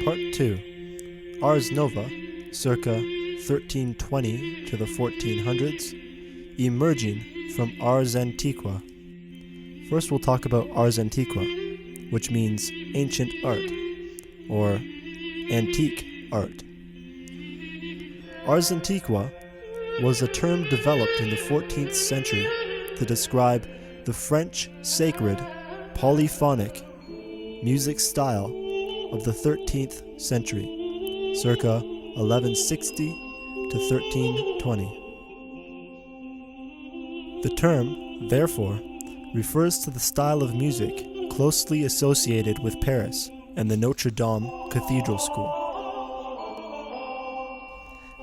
Part 2. Ars Nova, circa 1320 to the 1400s, emerging from Ars Antiqua. First we'll talk about Ars Antiqua, which means ancient art, or antique art. Ars Antiqua was a term developed in the 14th century to describe the French sacred polyphonic music style of the 13th century, circa 1160 to 1320. The term, therefore, refers to the style of music closely associated with Paris and the Notre Dame Cathedral School.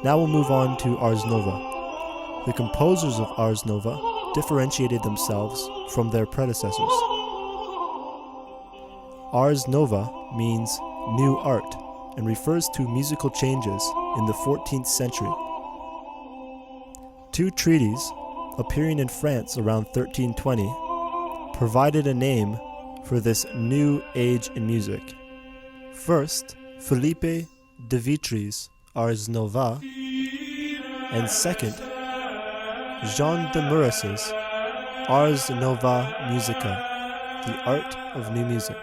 Now we'll move on to Ars Nova. The composers of Ars Nova differentiated themselves from their predecessors. Ars Nova means new art and refers to musical changes in the 14th century. Two treaties, appearing in France around 1320, provided a name for this new age in music. First, Philippe de Vitry's Ars Nova, and second, Jean de Maurès's Ars Nova Musica, the art of new music.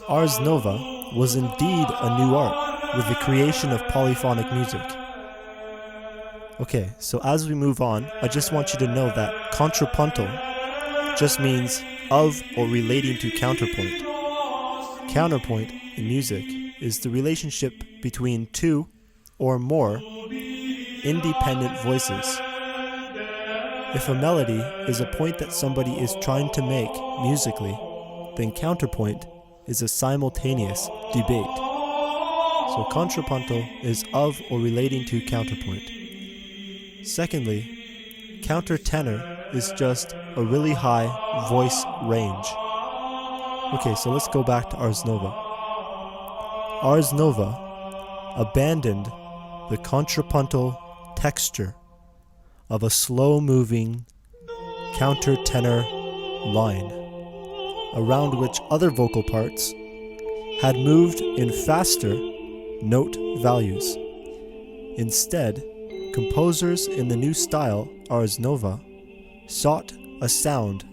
Ars Nova was indeed a new art with the creation of polyphonic music. Okay, so as we move on, I just want you to know that contrapuntal just means of or relating to counterpoint. Counterpoint in music is the relationship between two or more independent voices. If a melody is a point that somebody is trying to make musically, then counterpoint is a simultaneous debate. So contrapuntal is of or relating to counterpoint. Secondly, countertenor is just a really high voice range. Okay, so let's go back to Ars Nova. Ars Nova abandoned the contrapuntal texture of a slow-moving countertenor line, around which other vocal parts had moved in faster note values. Instead, composers in the new style, Ars Nova, sought a sound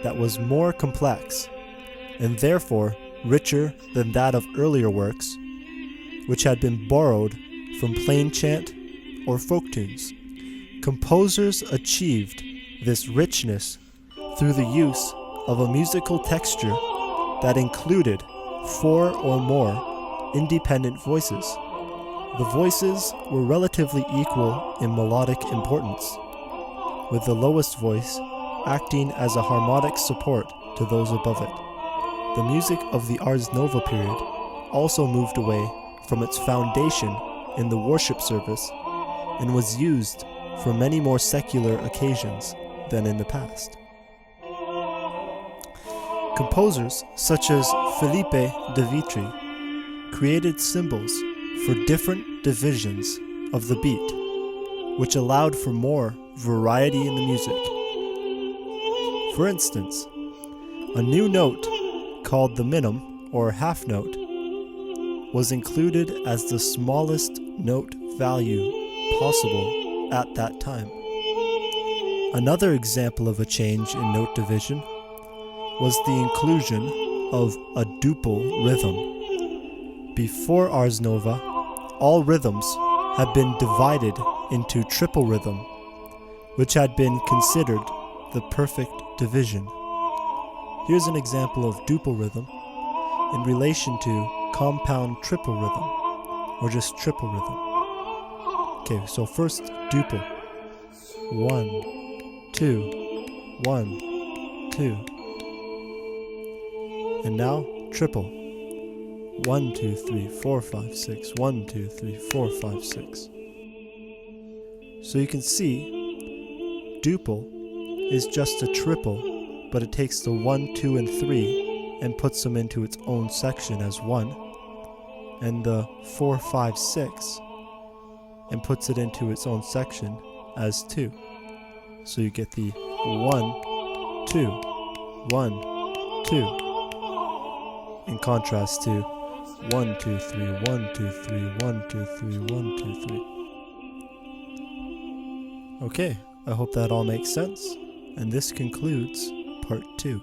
that was more complex and therefore richer than that of earlier works, which had been borrowed from plain chant or folk tunes. Composers achieved this richness through the use of a musical texture that included 4 or more independent voices. The voices were relatively equal in melodic importance, with the lowest voice acting as a harmonic support to those above it. The music of the Ars Nova period also moved away from its foundation in the worship service and was used for many more secular occasions than in the past. Composers such as Philippe de Vitry created symbols for different divisions of the beat, which allowed for more variety in the music. For instance, a new note called the minim, or half note, was included as the smallest note value possible at that time. Another example of a change in note division was the inclusion of a duple rhythm. Before Ars Nova, all rhythms had been divided into triple rhythm, which had been considered the perfect division. Here's an example of duple rhythm in relation to compound triple rhythm, or just triple rhythm. Okay, so first duple. 1, 2, 1, 2. And now triple. 1, 2, 3, 4, 5, 6. 1, 2, 3, 4, 5, 6. So you can see duple is just a triple, but it takes the 1, 2, and 3 and puts them into its own section as 1, and the 4, 5, 6 and puts it into its own section as 2. So you get the 1, 2, 1, 2, in contrast to 1, 2, 3, 1, 2, 3, 1, 2, 3, 1, 2, 3. Okay, I hope that all makes sense. And this concludes part 2.